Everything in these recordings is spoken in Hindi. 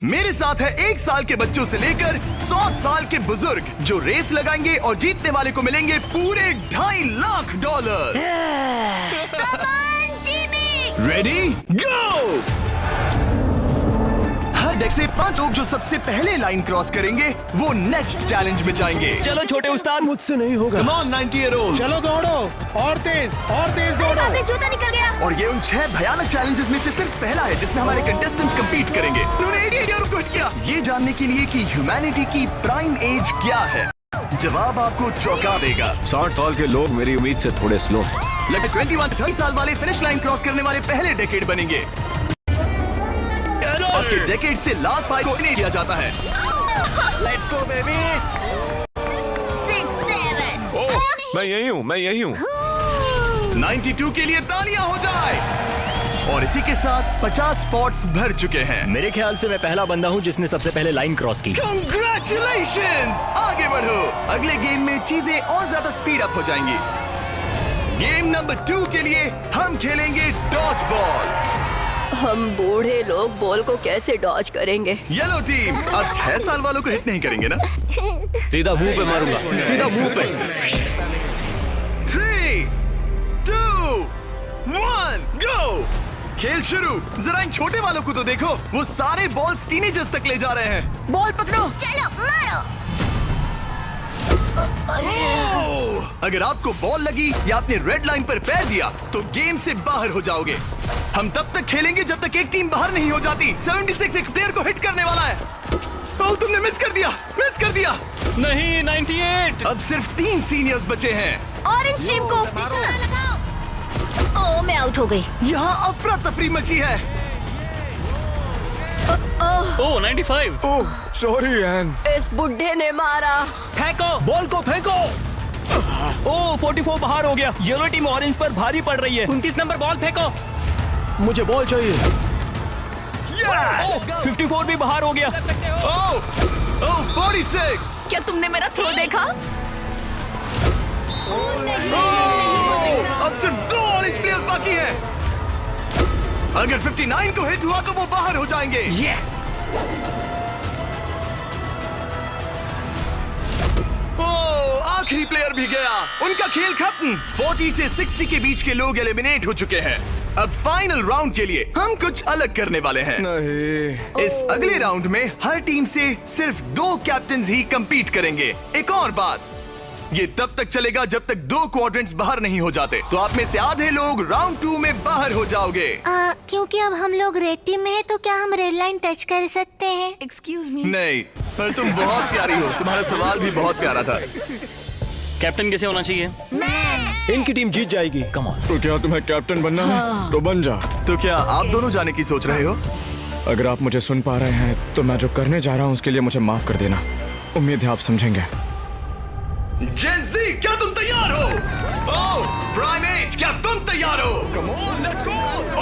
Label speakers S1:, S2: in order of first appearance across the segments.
S1: मेरे साथ है 1 साल के बच्चों से लेकर 100 साल के बुजुर्ग जो रेस लगाएंगे और जीतने वाले को मिलेंगे पूरे $2.5 लाख। Ready go. हर डेक से 5 लोग जो सबसे पहले लाइन क्रॉस करेंगे वो नेक्स्ट चैलेंज में जाएंगे।
S2: चलो छोटे उस्ताद,
S3: मुझसे नहीं होगा।
S1: Come on 90-year-olds।
S3: चलो दौड़ो और तेज दौड़ो।
S4: अरे जूता निकल गया।
S1: और ये उन 6 भयानक चैलेंजेस में से सिर्फ पहला है जिसमें हमारे कंटेस्टेंट्स compete करेंगे। उन्होंने 88 ईयर को हिट किया। ये जानने के लिए कि ह्यूमैनिटी की प्राइम एज क्या है, जवाब आपको चौंका देगा।
S3: 60 साल के लोग मेरी उम्मीद से थोड़े स्लो हैं।
S1: लगभग 21-30 साल वाले फिनिश लाइन क्रॉस करने वाले पहले डेकेड बनेंगे। आपके डेकेड से लास्ट 5 को इन्हें दिया जाता है।
S2: Let's go baby.
S4: 6, 7।
S3: ओह, मैं यही हूँ।
S1: 92 के लिए तालियां हो जाए। और इसी के साथ 50 स्पॉट्स भर चुके हैं।
S2: मेरे ख्याल से मैं पहला बंदा हूँ जिसने सबसे पहले लाइन क्रॉस की।
S1: Congratulations! आगे बढ़ो। अगले गेम में चीजें और ज्यादा स्पीड अप हो जाएंगी। गेम नंबर 2 के लिए हम खेलेंगे डॉज बॉल।
S5: हम बूढ़े लोग बॉल को कैसे डॉज करेंगे?
S1: येलो टीम अब 6 साल वालों को हिट नहीं करेंगे ना?
S2: सीधा मुंह पे मारूंगा, सीधा मुंह पे।
S1: 3, 2, 1, गो। खेल शुरू। जरा इन छोटे वालों को तो देखो, वो सारे बॉल्स टीनेजर्स तक ले जा रहे हैं। बॉल पकड़ो।
S4: चलो मारो।
S1: अगर आपको बॉल लगी या आपने रेड लाइन पर पैर दिया तो गेम से बाहर हो जाओगे। हम तब तक खेलेंगे जब तक एक टीम बाहर नहीं हो जाती। 76 एक प्लेयर को हिट करने वाला है। ओह, तुमने मिस कर दिया।
S2: नहीं, 98।
S1: अब सिर्फ 3 सीनियर्स बचे हैं।
S4: ऑरेंज टीम को लगाओ। ओह, मैं आउट हो गई।
S1: यहाँ अफरा तफरी मची है।
S2: ओह, 95।
S3: ओह, सॉरी एन।
S5: इस बुड्ढे ने मारा।
S2: फेंको, बॉल को फेंको। ओह, 44 बाहर हो गया। येलो टीम ऑरेंज पर भारी पड़ रही है। 29 नंबर बॉल फेंको।
S3: मुझे बॉल चाहिए।
S1: Yes!
S2: 54 भी बाहर हो गया।
S1: ओह, 46।
S5: क्या तुमने मेरा थ्रो देखा?
S1: अब सिर्फ 2 ऑरेंज प्लेयर्स बाकी हैं। अगर 59 को हिट हुआ तो वो बाहर हो जाएंगे। ओह, आखिरी प्लेयर भी गया। उनका खेल खत्म। 40 से 60 के बीच के लोग एलिमिनेट हो चुके हैं। अब फाइनल राउंड के लिए हम कुछ अलग करने वाले हैं।
S3: नहीं।
S1: इस अगले राउंड में हर टीम से सिर्फ 2 कैप्टन्स ही compete करेंगे। एक और बात, ये तब तक चलेगा जब तक 2 क्वाड्रेंट्स बाहर नहीं हो जाते। तो आप में से आधे लोग राउंड 2 में बाहर हो जाओगे।
S4: क्योंकि अब हम लोग रेड टीम में है तो क्या हम रेड लाइन टच कर सकते हैं? Excuse me.
S1: नहीं, पर तुम बहुत प्यारी हो। तुम्हारा सवाल भी बहुत प्यारा था।
S2: कैप्टन कैसे होना चाहिए?
S4: मैं
S3: इनकी टीम जीत जाएगी।
S2: Come on.
S3: तो क्या तुम्हें कैप्टन बनना है? तो बन जा।
S1: तो क्या आप दोनों जाने की सोच रहे हो?
S3: अगर आप मुझे सुन पा रहे हैं तो मैं जो करने जा रहा हूँ उसके लिए मुझे माफ कर देना। उम्मीद है आप समझेंगे।
S1: जेन ज़ी, क्या तुम तैयार हो? ओह, प्राइम एज, क्या तुम तैयार हो? कम ऑन, लेट्स गो।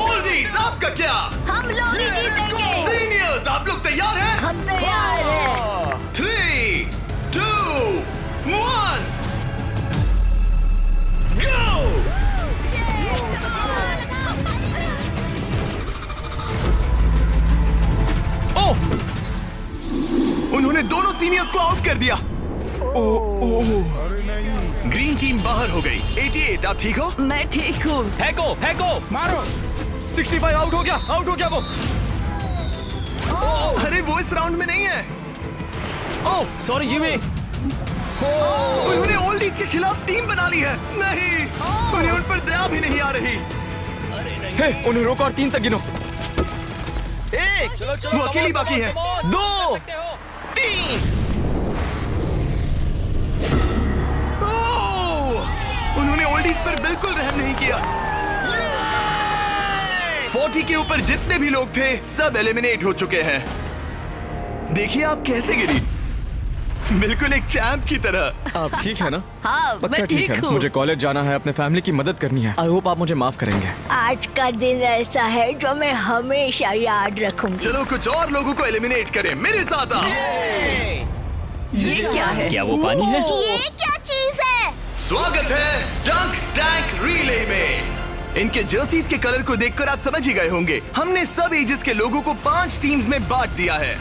S1: ओल्डीज, आपका क्या?
S4: हम लोग ही जीतेंगे।
S1: सीनियर्स, आप लोग तैयार हैं?
S4: हम तैयार हैं।
S1: 3, 2, 1, go! ओह! उन्होंने दोनों सीनियर्स को आउट कर दिया। ग्रीन टीम बाहर हो गई। 88, आप ठीक हो?
S5: मैं ठीक हूँ।
S2: फेंको।
S3: मारो।
S1: 65 आउट हो गया वो। अरे वो इस राउंड में नहीं है।
S2: ओह, सॉरी जिमी।
S1: उन्होंने ओल्डीज के खिलाफ टीम बना ली है। नहीं, उन्हें उन पर दया भी नहीं आ रही।
S3: हे, उन्हें रोको और 3 तक गिनो।
S1: 1, वो अकेली बाकी है। 2, 3। उन्होंने ओल्डीज पर बिल्कुल रहम नहीं किया। 40 के ऊपर जितने भी लोग थे सब एलिमिनेट हो चुके हैं। देखिए आप कैसे गिरी, बिल्कुल एक चैंप की तरह।
S3: आप ठीक है ना?
S5: हाँ,
S3: पक्का
S5: मैं ठीक
S3: है।
S5: हूँ।
S3: मुझे कॉलेज जाना है, अपने फैमिली की मदद करनी है। आई होप आप मुझे माफ करेंगे।
S4: आज का दिन ऐसा है जो मैं हमेशा याद रखूंगी।
S1: चलो कुछ और लोगों को एलिमिनेट करें। मेरे साथ आओ।
S5: ये क्या है?
S2: क्या वो पानी है?
S4: ये क्या चीज है?
S1: स्वागत है डंक टैंक रिले में। इनके जर्सीज के कलर को देखकर आप समझ ही गए होंगे। हमने सब एजेस के लोगों को 5 टीम्स में बांट दिया है।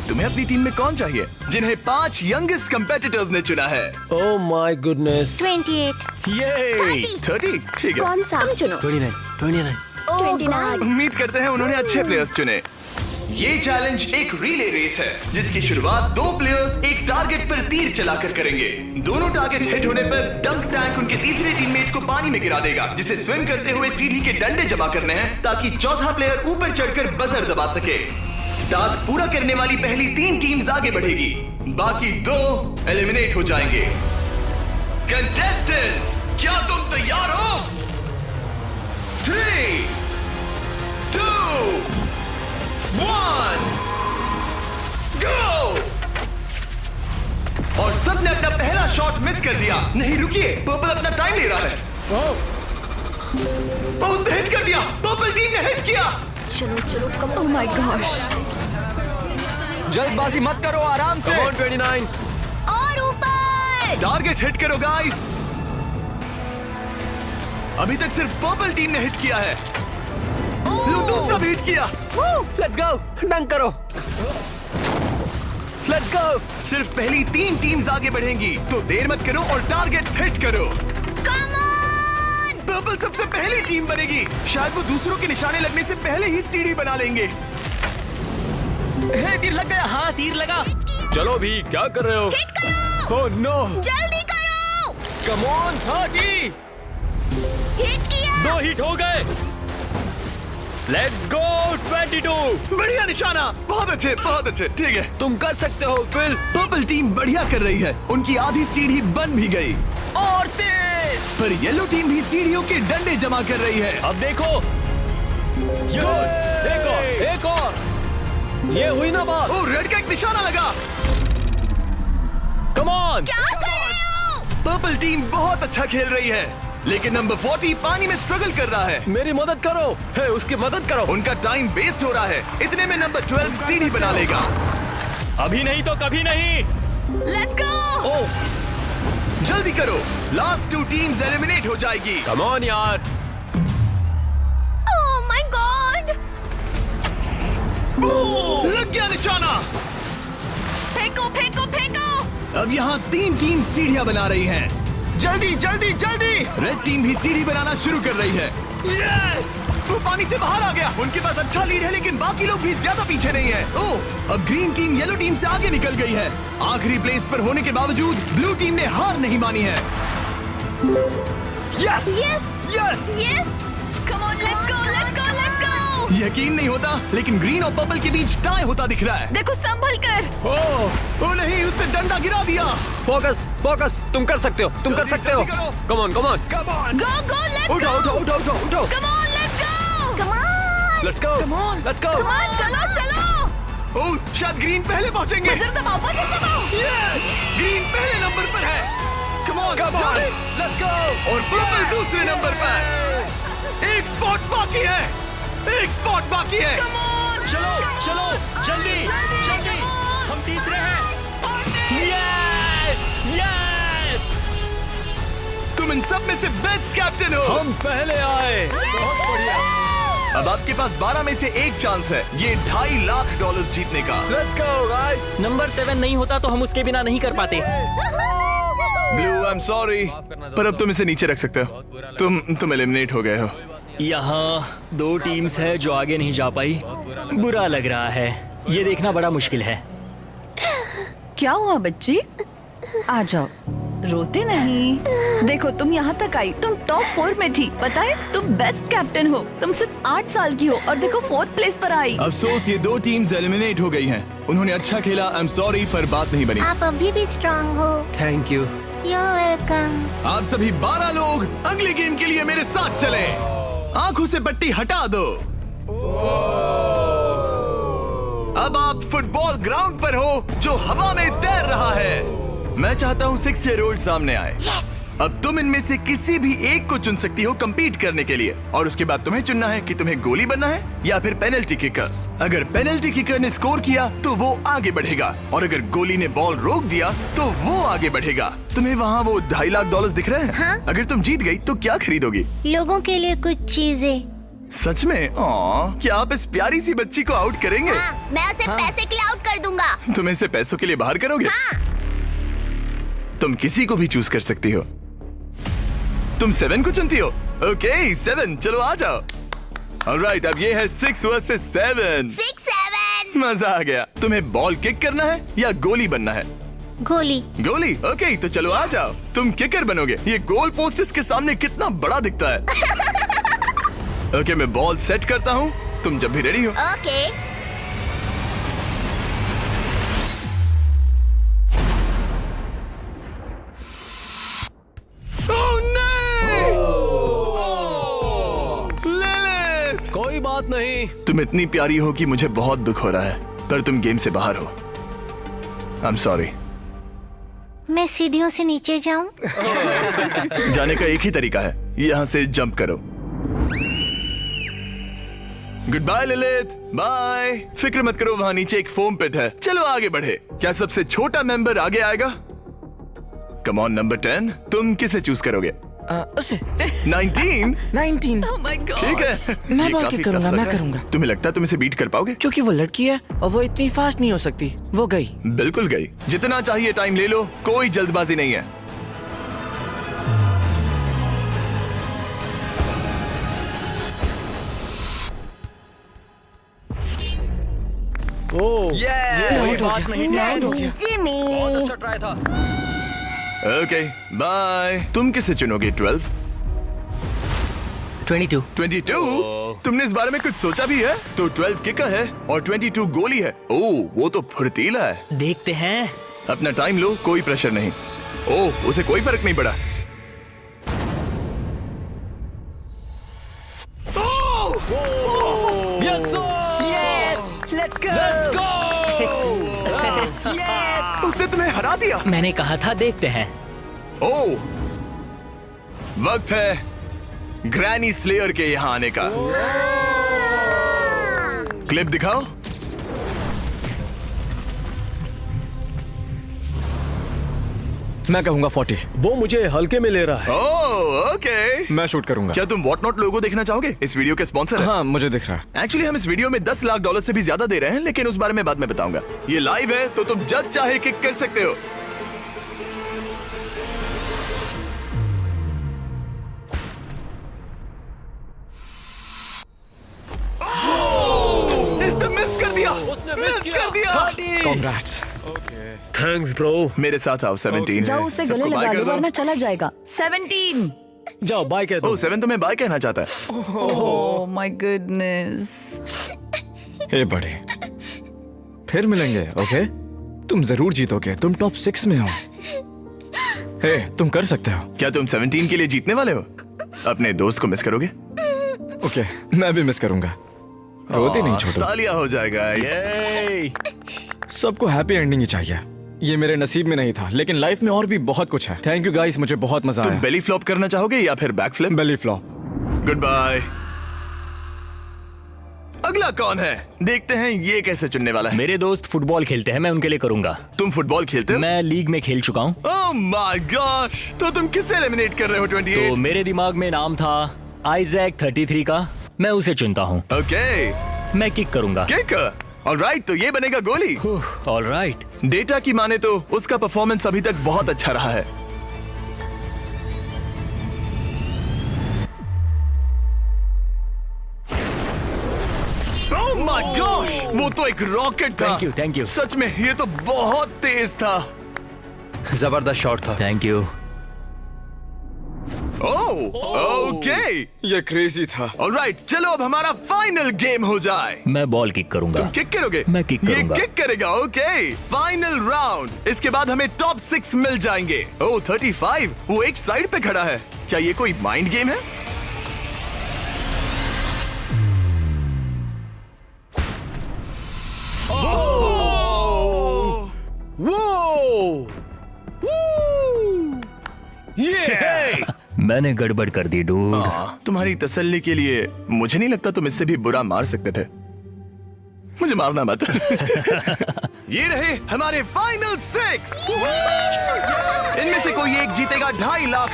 S1: तुम्हें अपनी टीम में कौन चाहिए? जिन्हें 5 यंगेस्ट कंपेटिटर्स ने चुना है।
S6: Oh my goodness.
S4: 28।
S2: ये
S1: 30 ठीक है।
S5: कौन सा? तुम चुनो।
S6: 29।
S5: ओह गॉड।
S1: उम्मीद करते हैं उन्होंने अच्छे प्लेयर्स चुने। ये चैलेंज एक रिले रेस है जिसकी शुरुआत 2 प्लेयर्स एक टारगेट पर तीर चलाकर करेंगे। दोनों टारगेट हिट होने पर डंप टैंक उनके तीसरे टीममेट को पानी में गिरा देगा, जिसे स्विम करते हुए सीढ़ी के डंडे जमा करने हैं ताकि चौथा प्लेयर ऊपर चढ़कर बजर दबा सके। टास्क पूरा करने वाली पहली 3 टीम्स आगे बढ़ेगी, बाकी 2 एलिमिनेट हो जाएंगे। कंटेस्टेंट्स, क्या तुम तैयार हो? 3, 2, 1, go! और सबने अपना पहला शॉट मिस कर दिया। नहीं रुकिए, पर्पल अपना टाइम ले रहा है। उसने हिट कर दिया। पर्पल टीम ने हिट किया।
S5: चलो कम। Oh my gosh.
S3: जल्दबाजी मत करो, आराम से।
S6: Come on 29।
S5: और ऊपर।
S1: टारगेट हिट करो गाइस। अभी तक सिर्फ पर्पल टीम ने हिट किया है। लो दूसरा भी हिट किया।
S6: लेट्स गो, डंक करो। Let's go.
S1: सिर्फ पहली 3 टीम्स आगे बढ़ेंगी, तो देर मत करो और टारगेट्स हिट करो।
S5: Come on.
S1: पर्पल सबसे पहली टीम बनेगी। शायद वो दूसरों के निशाने लगने से पहले ही सीढ़ी बना लेंगे।
S2: हे, तीर लग गया। हाँ, तीर लगा।
S6: चलो भी, क्या कर रहे हो?
S5: हिट करो।
S6: Oh no.
S5: जल्दी करो।
S2: Come on 30।
S5: हिट किया।
S2: 2 हिट हो गए। Let's go 22।
S1: बढ़िया निशाना। बहुत अच्छे। ठीक है,
S6: तुम कर सकते हो फिल।
S1: पर्पल टीम बढ़िया कर रही है। उनकी आधी सीढ़ी बन भी गई,
S2: और तेज।
S1: पर येलो टीम भी सीढ़ियों के डंडे जमा कर रही है।
S2: अब देखो।
S6: एक और। ये हुई ना बात।
S1: ओ, रेड का एक निशाना लगा।
S2: Come on.
S5: क्या कर रहे हो?
S1: पर्पल टीम बहुत अच्छा खेल रही है, लेकिन नंबर 40 पानी में स्ट्रगल कर रहा है।
S6: मेरी मदद करो। हे, उसकी मदद करो।
S1: उनका टाइम वेस्ट हो रहा है। इतने में नंबर 12 सीढ़ी बना लेगा।
S2: अभी नहीं तो कभी नहीं।
S5: Let's go.
S1: ओह, जल्दी करो, लास्ट 2 टीम्स एलिमिनेट हो जाएगी।
S6: कम ऑन यार।
S5: Oh my God.
S1: लग गया निशाना।
S5: फेंको।
S1: अब यहाँ 3 टीम सीढ़ियाँ बना रही हैं। जल्दी। रेड टीम भी सीढ़ी बनाना शुरू कर रही है। यस! वो पानी से बाहर आ गया। उनके पास अच्छा लीड है, लेकिन बाकी लोग भी ज्यादा पीछे नहीं है। ओह, अब ग्रीन टीम येलो टीम से आगे निकल गई है। आखिरी प्लेस पर होने के बावजूद ब्लू टीम ने हार नहीं मानी है।
S5: यस। कम ऑन, लेट्स गो।
S1: यकीन नहीं होता, लेकिन ग्रीन और पर्पल के बीच टाई होता दिख रहा है।
S5: देखो संभल कर।
S1: ओ नहीं, उसने डंडा गिरा दिया।
S6: फोकस। तुम कर सकते हो।
S1: जल्दी करो।
S6: Come on.
S5: Go let's go.
S6: उठो।
S5: Come on, let's go.
S6: Let's go.
S5: चलो।
S1: ओह, शायद ग्रीन पहले पहुंचेंगे।
S5: बजर दबाओ।
S1: यस! ग्रीन पहले नंबर पर है। कम ऑन,
S6: लेट्स गो।
S1: और पर्पल दूसरे नंबर पर। एक स्पॉट बाकी है।
S2: चलो जल्दी। हम तीसरे हैं। यस।
S1: तुम इन सब में से बेस्ट कैप्टन हो।
S6: हम पहले आए। बहुत बढ़िया।
S1: अब आपके पास 12 में से 1 चांस है ये $2.5 लाख जीतने का।
S6: Let's go guys.
S2: नंबर 7 नहीं होता तो हम उसके बिना नहीं कर पाते।
S1: ब्लू, आई एम सॉरी, पर अब तुम इसे नीचे रख सकते हो। तुम एलिमिनेट हो गए हो।
S2: यहाँ 2 टीम्स है जो आगे नहीं जा पाई। बुरा लग रहा है। ये देखना बड़ा मुश्किल है।
S7: क्या हुआ बच्ची? आ जाओ, रोते नहीं। देखो तुम यहाँ तक आई, तुम टॉप 4 में थी। पता है तुम बेस्ट कैप्टन हो। तुम सिर्फ 8 साल की हो और देखो 4th प्लेस पर आई।
S1: अफसोस, ये 2 टीम्स एलिमिनेट हो गई हैं। उन्होंने अच्छा खेला, आई एम सॉरी, पर बात नहीं बनी।
S4: आप अभी भी स्ट्रांग हो।
S6: Thank you.
S4: You're welcome।
S1: आप सभी 12 लोग अगले गेम के लिए मेरे साथ चलें। आंखों से पट्टी हटा दो। अब आप फुटबॉल ग्राउंड पर हो जो हवा में तैर रहा है। मैं चाहता हूँ 6 ईयर ओल्ड सामने आए। अब तुम इनमें से किसी भी एक को चुन सकती हो कम्पीट करने के लिए, और उसके बाद तुम्हें चुनना है कि तुम्हें गोली बनना है या फिर पेनल्टी किकर। अगर पेनल्टी किकर ने स्कोर किया तो वो आगे बढ़ेगा, और अगर गोली ने बॉल रोक दिया तो वो आगे बढ़ेगा। तुम्हें वहाँ वो $2.5 लाख दिख रहे हैं?
S4: हाँ?
S1: अगर तुम जीत गई तो क्या खरीदोगी?
S4: लोगों के लिए कुछ चीजें।
S1: सच में? क्या आप इस प्यारी सी बच्ची को आउट करेंगे?
S4: हाँ, मैं उसे पैसे के लिए आउट कर दूंगा।
S1: तुम इसे पैसों के लिए बाहर करोगे?
S4: हाँ।
S1: तुम किसी को भी चूज कर सकती हो। तुम 7 को चुनती हो? ओके 7, चलो आ जाओ। ऑलराइट, अब ये है 6 वर्सेस 7।
S4: 6-7।
S1: मजा आ गया। तुम्हें बॉल किक करना है या गोली बनना है?
S4: गोली।
S1: गोली? ओके, तो चलो आ जाओ। तुम किकर बनोगे। ये गोल पोस्ट इसके सामने कितना बड़ा दिखता है। ओके, मैं बॉल सेट करता हूँ, तुम जब भी रेडी हो।
S4: ओके।
S1: ओह नहीं! लिलिथ!
S6: कोई बात नहीं।
S1: तुम इतनी प्यारी हो कि मुझे बहुत दुख हो रहा है, पर तुम गेम से बाहर हो। I am sorry.
S4: मैं सीढ़ियों से नीचे जाऊं?
S1: जाने का एक ही तरीका है, यहाँ से जंप करो। Goodbye Lilith, bye. फिक्र मत करो, वहाँ नीचे एक फोम पिट है। चलो आगे बढ़े। क्या सबसे छोटा मेंबर आगे आएगा? कम ऑन नंबर 10, तुम किसे चूज करोगे?
S8: उसे
S1: 19?
S8: 19।
S7: Oh my God.
S1: ठीक है।
S8: मैं
S1: ये
S8: बॉल
S1: काफी
S8: किक करूंगा,
S1: tough लग
S8: मैं
S1: रहा है।
S8: करूंगा।
S1: तुम्हें लगता है तुम इसे बीट कर पाओगे?
S8: क्योंकि वो लड़की है और वो इतनी फास्ट नहीं हो सकती। वो गई।
S1: बिल्कुल गई। जितना चाहिए टाइम ले लो, कोई जल्दबाजी नहीं है।
S6: ओह, ये कोई
S8: आउट हो
S6: बात
S8: गया।
S6: नहीं।
S8: आउट हो गया।
S4: जिमी।
S6: अच्छा ट्राई था।
S1: Okay bye. तुम किसे चुनोगे? 12?
S8: 22।
S1: 22? तुमने इस बारे में कुछ सोचा भी है? तो 12 किकर है और 22 गोली है। ओह, वो तो फुर्तीला है।
S8: देखते हैं।
S1: अपना टाइम लो, कोई प्रेशर नहीं। ओह, उसे कोई फर्क नहीं पड़ा।
S6: Yes sir.
S8: Let's
S6: let's go.
S1: उसने तुम्हें हरा दिया।
S8: मैंने कहा था देखते हैं।
S1: ओह, वक्त है ग्रैनी स्लेयर के यहाँ आने का। क्लिप दिखाओ।
S3: मैं कहूंगा 40।
S6: वो मुझे हल्के में ले रहा है।
S1: Oh okay.
S3: मैं शूट करूंगा।
S1: क्या तुम व्हाट नॉट लोगो देखना चाहोगे? इस वीडियो के स्पॉन्सर है।
S3: हाँ, मुझे दिख रहा है।
S1: एक्चुअली हम इस वीडियो में $10 लाख से भी ज्यादा दे रहे हैं, लेकिन उस बारे में बाद में बताऊंगा। ये लाइव है तो तुम जब चाहे किक कर सकते हो। इसने मिस कर दिया।
S6: उसने मिस किया।
S1: कर दिया।
S3: Congrats।
S6: Thanks bro.
S1: मेरे साथ आओ। 17
S7: जाओ उसे
S1: सबको
S7: गले
S1: बाय
S7: लगा
S1: कर
S7: लो
S1: दो।
S7: वरना चला जाएगा। 17।
S6: जाओ बाय कह दो।
S1: ओह 7 तुम्हें बाय कहना चाहता है।
S7: Oh my goodness.
S3: ए बड़े, फिर मिलेंगे। ओके, तुम जरूर जीतोगे। तुम टॉप 6 में हो। हे, तुम कर सकते हो।
S1: क्या तुम 17 के लिए जीतने वाले हो? अपने दोस्त को मिस करोगे?
S3: ओके, मैं भी मिस करूंगा। रोते नहीं छोटू।
S1: तालियां हो जाएगा।
S6: ये
S3: सबको हैप्पी एंडिंग ही चाहिए। ये मेरे नसीब में नहीं था, लेकिन लाइफ में और भी बहुत कुछ है। थैंक यू गाइस, मुझे बहुत मजा
S1: तुम
S3: आया।
S1: बेली फ्लॉप करना चाहोगे या फिर back flip?
S3: Belly flop.
S1: Goodbye. अगला कौन है? देखते हैं ये कैसे चुनने वाला है।
S2: मेरे दोस्त फुटबॉल खेलते हैं, मैं उनके लिए करूंगा।
S1: तुम फुटबॉल खेलते हो?
S2: मैं लीग में खेल चुका हूँ।
S1: ओह माय गॉश, तो तुम किससे एलिमिनेट कर रहे हो? 28?
S2: तो मेरे दिमाग में नाम था आइजैक 33 का। मैं उसे चुनता हूँ।
S1: ओके,
S2: मैं किक करूंगा।
S1: किक। ऑलराइट, तो ये बनेगा गोली।
S2: ऑलराइट।
S1: डेटा की माने तो उसका परफॉर्मेंस अभी तक बहुत अच्छा रहा है। ओह माय गॉश, वो तो एक रॉकेट था।
S2: Thank you.
S1: सच में ये तो बहुत तेज था।
S6: जबरदस्त शॉट था।
S2: Thank you.
S1: ओह ओके,
S3: ये क्रेजी था।
S1: ऑलराइट, चलो अब हमारा फाइनल गेम हो जाए।
S2: मैं बॉल किक करूंगा।
S1: तुम किक करोगे?
S2: मैं किक करूंगा।
S1: ये किक करेगा। Okay, final round. इसके बाद हमें टॉप 6 मिल जाएंगे। ओह 35, वो एक साइड पे खड़ा है। क्या ये कोई माइंड गेम है?
S6: वो ये
S2: मैंने गड़बड़ कर दी डूड।
S1: तुम्हारी तसल्ली के लिए मुझे नहीं लगता तुम इससे भी बुरा मार सकते थे। मुझे मारना मत। ये रहे हमारे फाइनल 6। इनमें से कोई एक जीतेगा $2.5 लाख।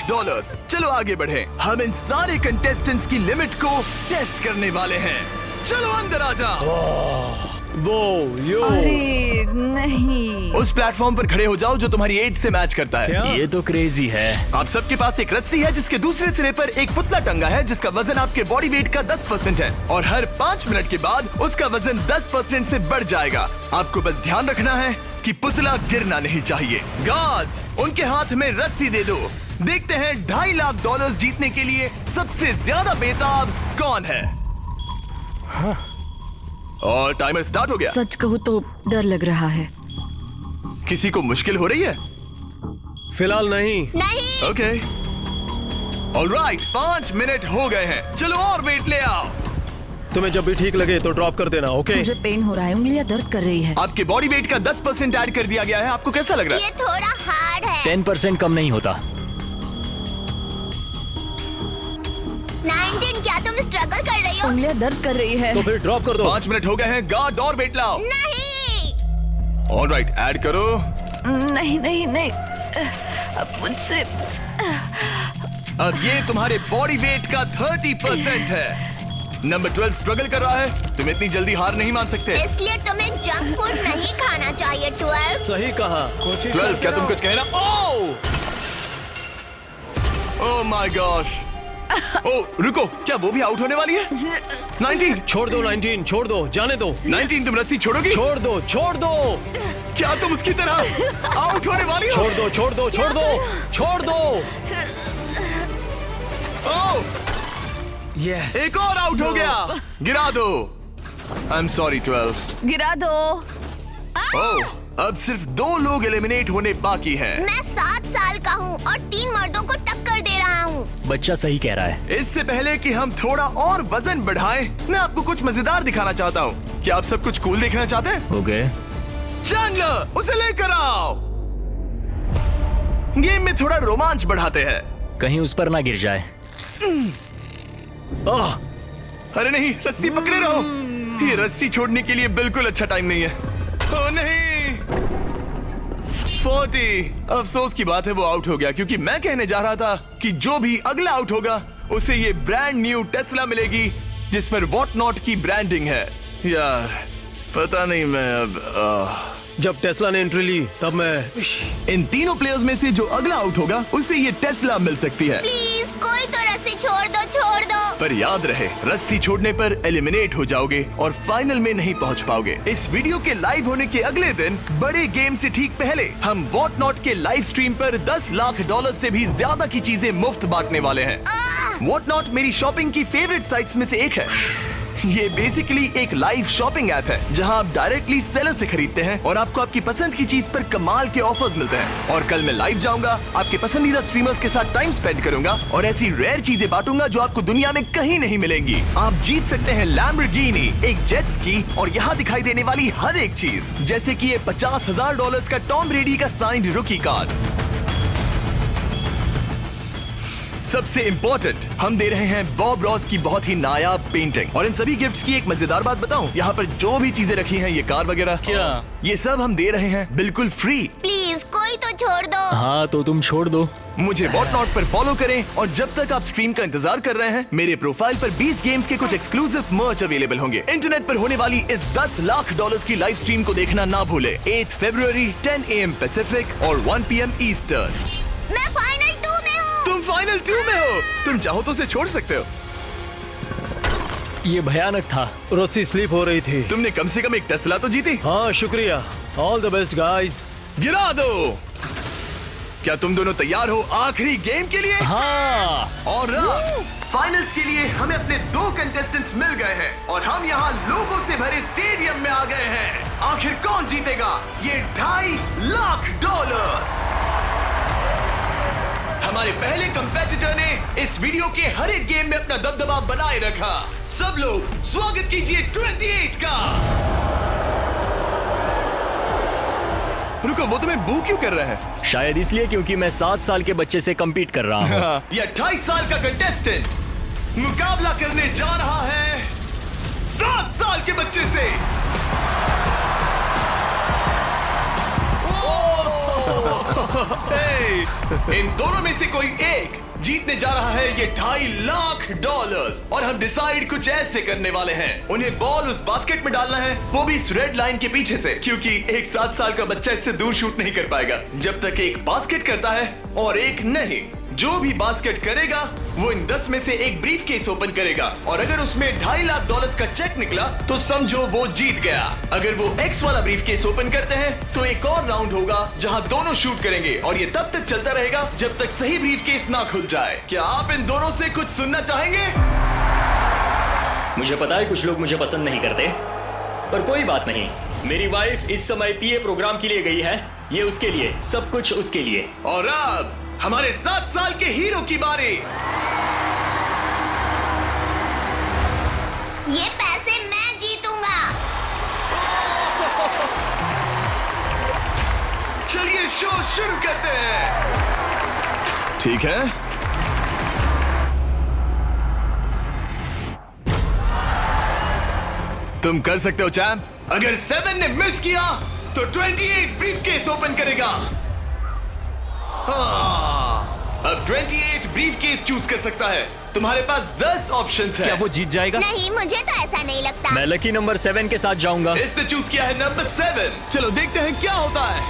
S1: चलो आगे बढ़े। हम इन सारे कंटेस्टेंट्स की लिमिट को टेस्ट करने वाले हैं। चलो अंदर आ जा।
S6: वो यो
S7: अरे नहीं।
S1: उस प्लेटफॉर्म पर खड़े हो जाओ जो तुम्हारी एज से मैच करता है।
S6: क्या?
S2: ये तो क्रेजी है।
S1: आप सबके पास एक रस्सी है जिसके दूसरे सिरे पर एक पुतला टंगा है जिसका वजन आपके बॉडी वेट का 10% है और हर 5 मिनट के बाद उसका वजन 10% से बढ़ जाएगा। आपको बस ध्यान रखना है कि पुतला गिरना नहीं चाहिए। गार्ड्स, उनके हाथ में रस्सी दे दो। देखते हैं $2.5 लाख जीतने के लिए सबसे ज्यादा बेताब कौन है। और टाइमर स्टार्ट हो गया।
S7: सच कहूँ तो डर लग रहा है।
S1: किसी को मुश्किल हो रही है?
S6: फिलहाल नहीं।
S4: नहीं।
S1: ओके ऑलराइट, 5 मिनट हो गए हैं। चलो और वेट ले आओ।
S6: तुम्हें जब भी ठीक लगे तो ड्रॉप कर देना, ओके?
S7: मुझे पेन हो रहा है, उंगलियां दर्द कर रही है।
S1: आपके बॉडी वेट का 10% ऐड कर दिया गया है। आपको कैसा लग रहा है?
S4: ये थोड़ा हार्ड है।
S2: 10% कम नहीं होता।
S4: 19, क्या तुम स्ट्रगल कर रही हो?
S7: उंगलियां दर्द कर रही है।
S6: तो फिर ड्रॉप कर दो।
S1: 5 मिनट हो गए हैं। गार्ड्स और वेट लाओ।
S4: नहीं।
S1: ऑलराइट, ऐड करो।
S7: नहीं नहीं नहीं, अब मुझसे
S1: अब ये तुम्हारे बॉडी वेट का 30% है। नंबर 12 स्ट्रगल कर रहा है। तुम इतनी जल्दी हार नहीं मान सकते।
S4: इसलिए तुम्हें जंक फूड नहीं खाना चाहिए। 12।
S6: सही कहा।
S1: 12, क्या तुम कुछ कहना? Oh my gosh. ओह रुको, क्या वो भी आउट होने वाली है? 19,
S6: छोड़ दो 19, छोड़ दो, जाने दो।
S1: 19, तुम रस्सी छोड़ोगी?
S6: छोड़ दो, छोड़ दो,
S1: क्या तुम उसकी तरह आउट होने वाली हो?
S6: छोड़ दो, छोड़ दो, छोड़ दो, छोड़ दो।
S1: ओह,
S6: यस।
S1: एक और आउट हो गया। गिरा दो। I am sorry 12।
S7: गिरा दो।
S1: ओह, अब सिर्फ 2 लोग एलिमिनेट होने बाकी हैं।
S4: मैं 7 साल का हूँ और 3 मर्दों को टक्कर दे रहा हूँ।
S2: बच्चा सही कह रहा है।
S1: इससे पहले कि हम थोड़ा और वजन बढ़ाएं, मैं आपको कुछ मजेदार दिखाना चाहता हूँ। क्या आप सब कुछ कूल देखना चाहते हैं?
S2: ओके।
S1: चैंडलर, उसे लेकर आओ। गेम में थोड़ा रोमांच बढ़ाते हैं।
S2: कहीं उस पर ना गिर जाए।
S1: अरे नहीं, रस्सी पकड़े रहो। ये रस्सी छोड़ने के लिए बिल्कुल अच्छा टाइम नहीं है। ओह नहीं, 40। अफसोस की बात है वो आउट हो गया, क्योंकि मैं कहने जा रहा था कि जो भी अगला आउट होगा उसे ये ब्रांड न्यू टेस्ला मिलेगी जिस पर वॉट नॉट की ब्रांडिंग है। यार पता नहीं, मैं अब
S6: जब टेस्ला ने एंट्री ली तब मैं
S1: इन तीनों प्लेयर्स में से जो अगला आउट होगा उसे ये टेस्ला मिल सकती है।
S4: प्लीज कोई तो रस्सी छोड़ दो, छोड़ दो।
S1: पर याद रहे, रस्सी छोड़ने पर एलिमिनेट हो जाओगे और फाइनल में नहीं पहुंच पाओगे। इस वीडियो के लाइव होने के अगले दिन, बड़े गेम से ठीक पहले, हम वॉट नॉट के लाइव स्ट्रीम पर $10 लाख से भी ज्यादा की चीजें मुफ्त बांटने वाले हैं। वॉट नॉट मेरी शॉपिंग की फेवरेट साइट्स में से एक है। ये बेसिकली एक लाइव शॉपिंग ऐप है जहां आप डायरेक्टली सेलर से खरीदते हैं और आपको आपकी पसंद की चीज पर कमाल के ऑफर्स मिलते हैं। और कल मैं लाइव जाऊंगा, आपके पसंदीदा स्ट्रीमर्स के साथ टाइम स्पेंड करूंगा और ऐसी रेयर चीजें बांटूंगा जो आपको दुनिया में कहीं नहीं मिलेंगी। आप जीत सकते हैं लैम्बोर्गिनी, एक जेट स्की और यहाँ दिखाई देने वाली हर एक चीज, जैसे कि ये $50,000 का टॉम ब्रेडी का साइंड रुकी कार्ड। सबसे इम्पोर्टेंट, हम दे रहे हैं बॉब रॉस की बहुत ही नायाब पेंटिंग। और इन सभी गिफ्ट्स की एक मजेदार बात बताऊं, यहाँ पर जो भी चीजें रखी हैं, ये कार वगैरह,
S2: क्या?
S1: ये सब हम दे रहे हैं बिल्कुल फ्री।
S4: प्लीज कोई तो छोड़ दो।
S2: हाँ तो तुम छोड़ दो।
S1: मुझे वॉट नॉट पर फॉलो करें और जब तक आप स्ट्रीम का इंतजार कर रहे हैं, मेरे प्रोफाइल पर 20 गेम्स के कुछ एक्सक्लूसिव मर्च अवेलेबल होंगे। इंटरनेट पर होने वाली इस $10 लाख की लाइव स्ट्रीम को देखना ना भूले। 8 फरवरी 10 AM पैसिफिक और 1 PM ईस्टर्न।
S4: मैं फाइनल 2 में हूँ।
S1: तुम फाइनल 2 में हो। तुम चाहो तो उसे छोड़ सकते हो।
S2: ये भयानक था।
S6: रस्सी स्लिप हो रही थी।
S1: तुमने कम से कम एक टेस्ला तो जीती।
S6: हाँ शुक्रिया। All the best guys.
S1: गिरा दो। क्या तुम दोनों तैयार हो आखिरी गेम के लिए?
S2: हाँ।
S1: और फाइनल्स के लिए हमें अपने 2 कंटेस्टेंट्स मिल गए हैं और हम यहाँ लोगों से भरे स्टेडियम में आ गए हैं। आखिर कौन जीतेगा ये $2.5 लाख? हमारे पहले कंपेटिटर ने इस वीडियो के हर एक गेम में अपना दबदबा बनाए रखा। सब लोग स्वागत कीजिए 28 का। रुको, वो तुम्हें बू क्यों कर रहे हैं?
S2: शायद इसलिए क्योंकि मैं 7 साल के बच्चे से कम्पीट कर रहा हूँ।
S1: ये 28 साल का कंटेस्टेंट मुकाबला करने जा रहा है 7 साल के बच्चे से। इन दोनों में से कोई एक जीतने जा रहा है ये $2.5 लाख और हम डिसाइड कुछ ऐसे करने वाले हैं। उन्हें बॉल उस बास्केट में डालना है, वो भी इस रेड लाइन के पीछे से, क्योंकि एक 7 साल का बच्चा इससे दूर शूट नहीं कर पाएगा जब तक एक बास्केट करता है और एक नहीं। जो भी बास्केट करेगा वो इन 10 में से एक ब्रीफ केस ओपन करेगा और अगर उसमें $2.5 लाख का चेक निकला तो समझो वो जीत गया। अगर वो एक्स वाला ब्रीफ केस ओपन करते हैं तो एक और राउंड होगा जहां दोनों शूट करेंगे और ये तब तक चलता रहेगा जब तक सही ब्रीफ केस ना खुल जाए। क्या आप इन दोनों से कुछ सुनना चाहेंगे?
S9: मुझे पता है कुछ लोग मुझे पसंद नहीं करते, पर कोई बात नहीं। मेरी वाइफ इस समय पीए प्रोग्राम के लिए गई है, ये उसके लिए, सब कुछ उसके लिए।
S1: और अब हमारे 7 साल के हीरो की बारी।
S4: ये पैसे मैं जीतूंगा।
S1: चलिए शो शुरू करते हैं। ठीक है, तुम कर सकते हो चैंप। अगर 7 ने मिस किया तो 28 ब्रीफकेस ओपन करेगा। अब 28 ब्रीफकेस चूज कर सकता है। तुम्हारे पास 10 ऑप्शंस हैं।
S2: क्या वो जीत जाएगा?
S4: नहीं, मुझे तो ऐसा नहीं लगता।
S9: मैं लकी नंबर 7 के साथ जाऊंगा।
S1: इसने चूज किया है नंबर 7। चलो देखते हैं क्या होता है।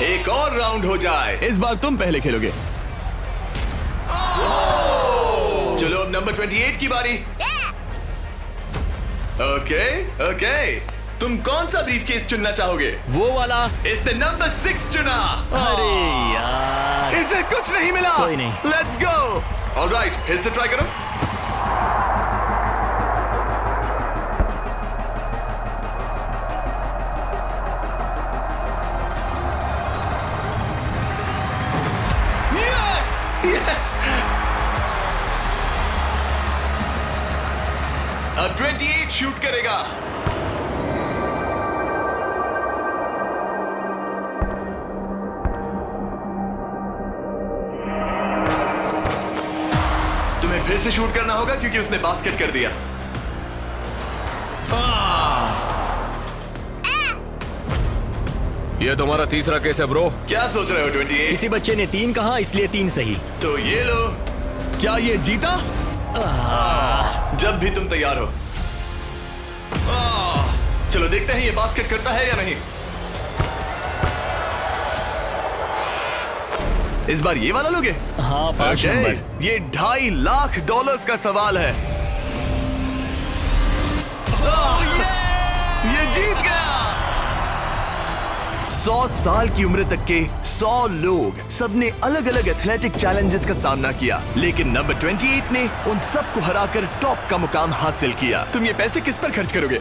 S1: एक और राउंड हो जाए। इस बार तुम पहले खेलोगे। चलो अब नंबर 28 की बारी। ओके, तुम कौन सा ब्रीफकेस चुनना चाहोगे?
S9: वो वाला।
S1: इसने नंबर 6 चुना।
S9: अरे यार,
S1: इसे कुछ नहीं मिला।
S9: कोई नहीं।
S1: Let's go. ऑलराइट, फिर से ट्राई करो। Yes! अब 28 शूट करेगा। तुम्हें फिर से शूट करना होगा क्योंकि उसने बास्केट कर दिया।
S3: ये तुम्हारा तीसरा केस है ब्रो।
S1: क्या सोच रहे हो 28?
S9: किसी बच्चे ने 3 कहा इसलिए 3 सही।
S1: तो ये लो। क्या ये जीता? जब भी तुम तैयार हो। चलो देखते हैं ये बास्केट करता है या नहीं। इस बार ये वाला लोगे?
S9: हाँ, 5
S1: Okay,
S9: नंबर।
S1: ये $2.5 लाख का सवाल है। ये जीत गया। 100 साल की उम्र तक के 100 लोग, सबने अलग अलग एथलेटिक चैलेंजेस का सामना किया, लेकिन नंबर 28 ने उन सबको हराकर टॉप का मुकाम हासिल किया। तुम ये पैसे किस पर खर्च करोगे?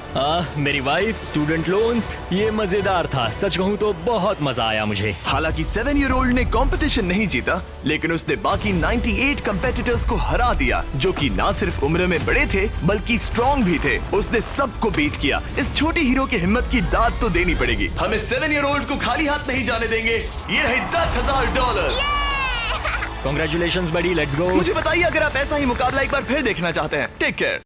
S9: मेरी वाइफ, स्टूडेंट लोन्स। ये मजेदार था, सच कहूँ तो बहुत मजा आया मुझे।
S1: हालांकि 7-year-old ने कंपटीशन नहीं जीता, लेकिन उसने बाकी 98 कंपेटिटर्स को हरा दिया, जो कि ना सिर्फ उम्र में बड़े थे बल्कि स्ट्रॉन्ग भी थे। उसने सबको बीट किया। इस छोटे हीरो की हिम्मत की दाद तो देनी पड़ेगी। हमें 7-year-old को खाली हाथ नहीं जाने देंगे। ये रहे $10,000।
S9: Congratulations buddy, let's go।
S1: मुझे बताइए अगर आप ऐसा ही मुकाबला एक बार फिर देखना चाहते हैं। Take care.